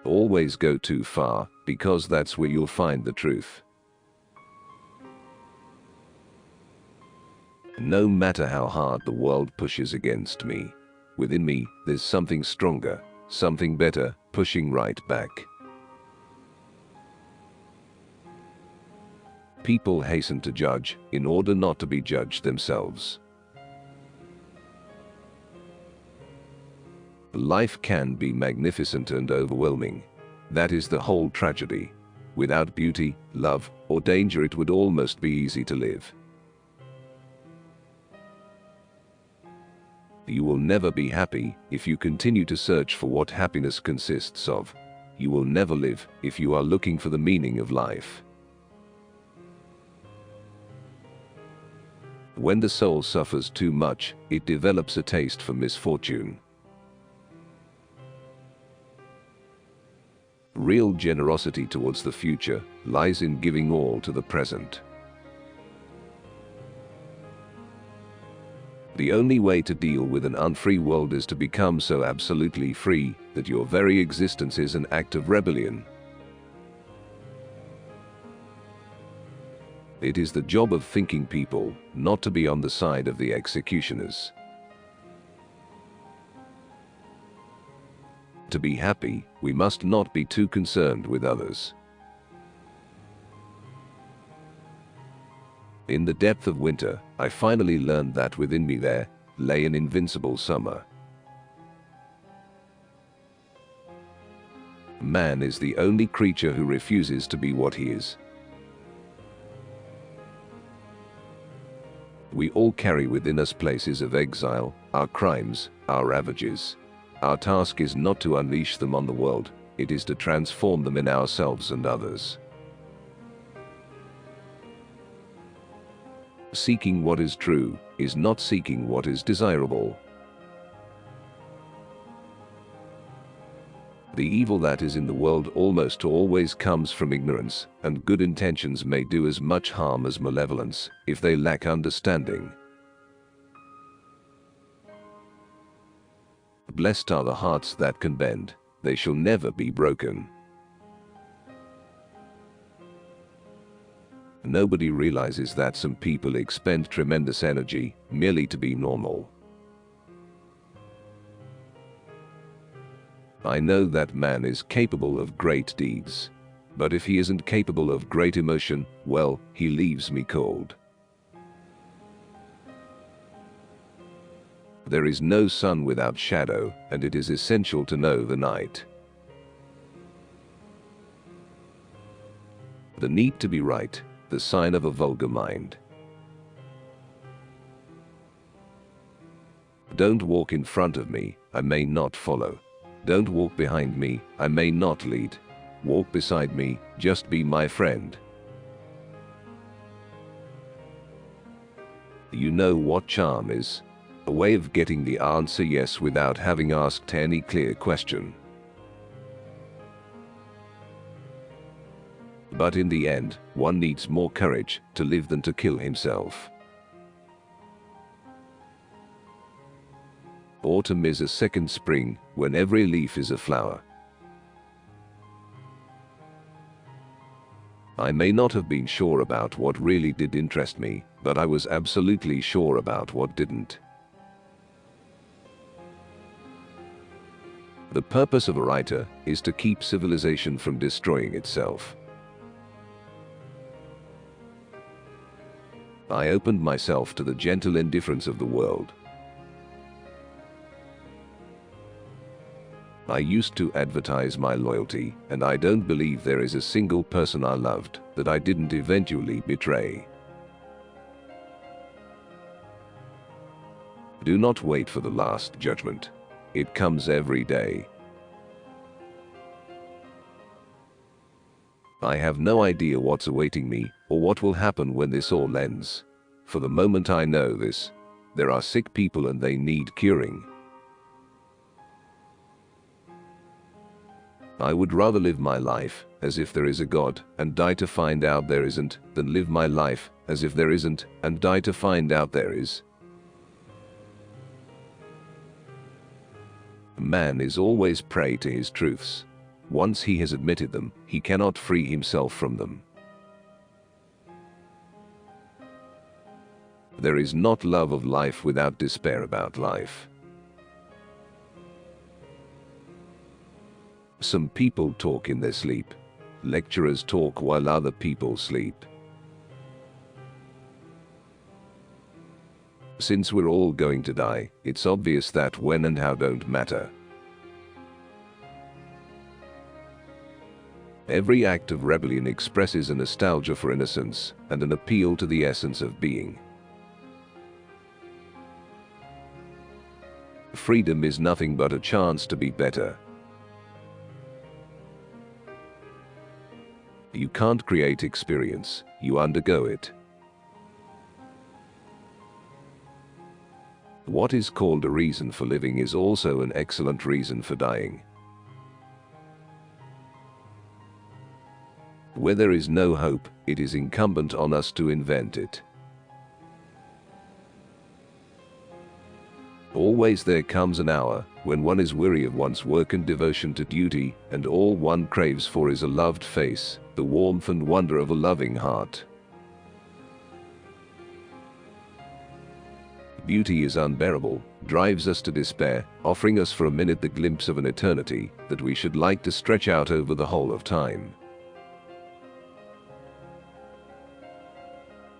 Always go too far, because that's where you'll find the truth. No matter how hard the world pushes against me, within me, there's something stronger, something better, pushing right back. People hasten to judge in order not to be judged themselves. Life can be magnificent and overwhelming. That is the whole tragedy. Without beauty, love, or danger, it would almost be easy to live. You will never be happy if you continue to search for what happiness consists of. You will never live if you are looking for the meaning of life. When the soul suffers too much, it develops a taste for misfortune. Real generosity towards the future lies in giving all to the present. The only way to deal with an unfree world is to become so absolutely free that your very existence is an act of rebellion. It is the job of thinking people not to be on the side of the executioners. To be happy, we must not be too concerned with others. In the depth of winter, I finally learned that within me there lay an invincible summer. Man is the only creature who refuses to be what he is. We all carry within us places of exile, our crimes, our ravages. Our task is not to unleash them on the world, it is to transform them in ourselves and others. Seeking what is true is not seeking what is desirable. The evil that is in the world almost always comes from ignorance, and good intentions may do as much harm as malevolence if they lack understanding. Blessed are the hearts that can bend, they shall never be broken. Nobody realizes that some people expend tremendous energy merely to be normal. I know that man is capable of great deeds, but if he isn't capable of great emotion, well, he leaves me cold. There is no sun without shadow, and it is essential to know the night. The need to be right, the sign of a vulgar mind. Don't walk in front of me, I may not follow. Don't walk behind me, I may not lead. Walk beside me, just be my friend. You know what charm is? A way of getting the answer yes without having asked any clear question. But in the end, one needs more courage to live than to kill himself. Autumn is a second spring, when every leaf is a flower. I may not have been sure about what really did interest me, but I was absolutely sure about what didn't. The purpose of a writer is to keep civilization from destroying itself. I opened myself to the gentle indifference of the world. I used to advertise my loyalty, and I don't believe there is a single person I loved that I didn't eventually betray. Do not wait for the last judgment. It comes every day. I have no idea what's awaiting me or what will happen when this all ends. For the moment I know this, there are sick people and they need curing. I would rather live my life as if there is a God and die to find out there isn't, than live my life as if there isn't and die to find out there is. Man is always prey to his truths. Once he has admitted them, he cannot free himself from them. There is not love of life without despair about life. Some people talk in their sleep. Lecturers talk while other people sleep. Since we're all going to die, it's obvious that when and how don't matter. Every act of rebellion expresses a nostalgia for innocence and an appeal to the essence of being. Freedom is nothing but a chance to be better. You can't create experience, you undergo it. What is called a reason for living is also an excellent reason for dying. Where there is no hope, it is incumbent on us to invent it. Always there comes an hour when one is weary of one's work and devotion to duty, and all one craves for is a loved face, the warmth and wonder of a loving heart. Beauty is unbearable, drives us to despair, offering us for a minute the glimpse of an eternity that we should like to stretch out over the whole of time.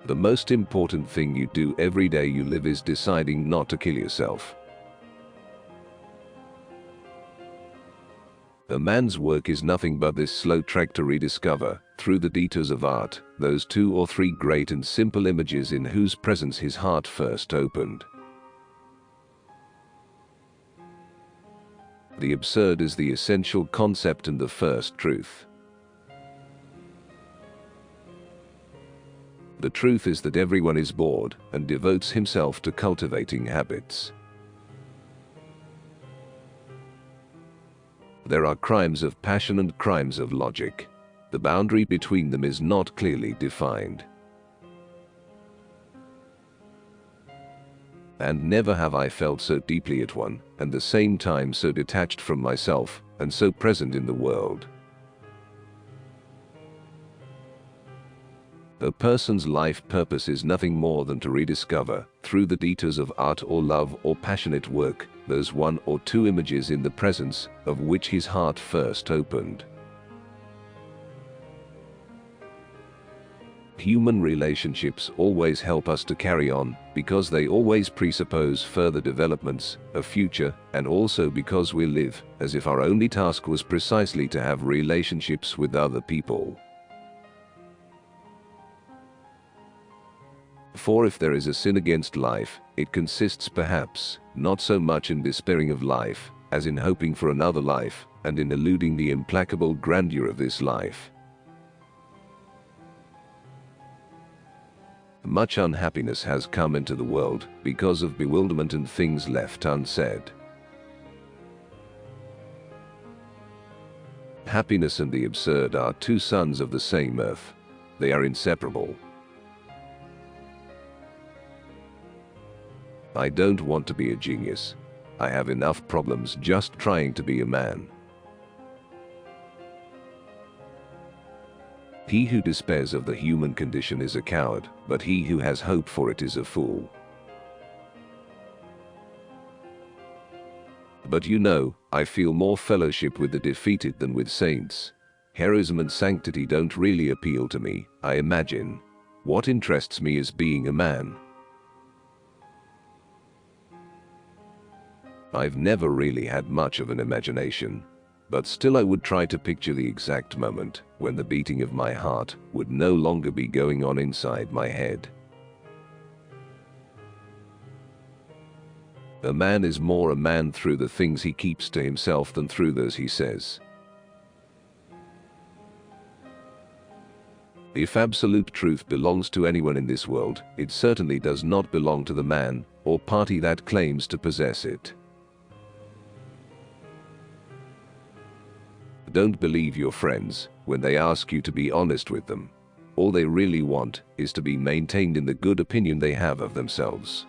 The most important thing you do every day you live is deciding not to kill yourself. A man's work is nothing but this slow trek to rediscover, through the detours of art, those 2 or 3 great and simple images in whose presence his heart first opened. The absurd is the essential concept and the first truth. The truth is that everyone is bored and devotes himself to cultivating habits. There are crimes of passion and crimes of logic. The boundary between them is not clearly defined. And never have I felt so deeply at one and the same time so detached from myself and so present in the world. A person's life purpose is nothing more than to rediscover, through the detours of art or love or passionate work, those 1 or 2 images in the presence of which his heart first opened. Human relationships always help us to carry on, because they always presuppose further developments, a future, and also because we live as if our only task was precisely to have relationships with other people. For if there is a sin against life, it consists perhaps not so much in despairing of life, as in hoping for another life, and in eluding the implacable grandeur of this life. Much unhappiness has come into the world because of bewilderment and things left unsaid. Happiness and the absurd are 2 sons of the same earth. They are inseparable. I don't want to be a genius. I have enough problems just trying to be a man. He who despairs of the human condition is a coward, but he who has hope for it is a fool. But you know, I feel more fellowship with the defeated than with saints. Heroism and sanctity don't really appeal to me, I imagine. What interests me is being a man. I've never really had much of an imagination, but still I would try to picture the exact moment when the beating of my heart would no longer be going on inside my head. A man is more a man through the things he keeps to himself than through those he says. If absolute truth belongs to anyone in this world, it certainly does not belong to the man or party that claims to possess it. Don't believe your friends when they ask you to be honest with them. All they really want is to be maintained in the good opinion they have of themselves.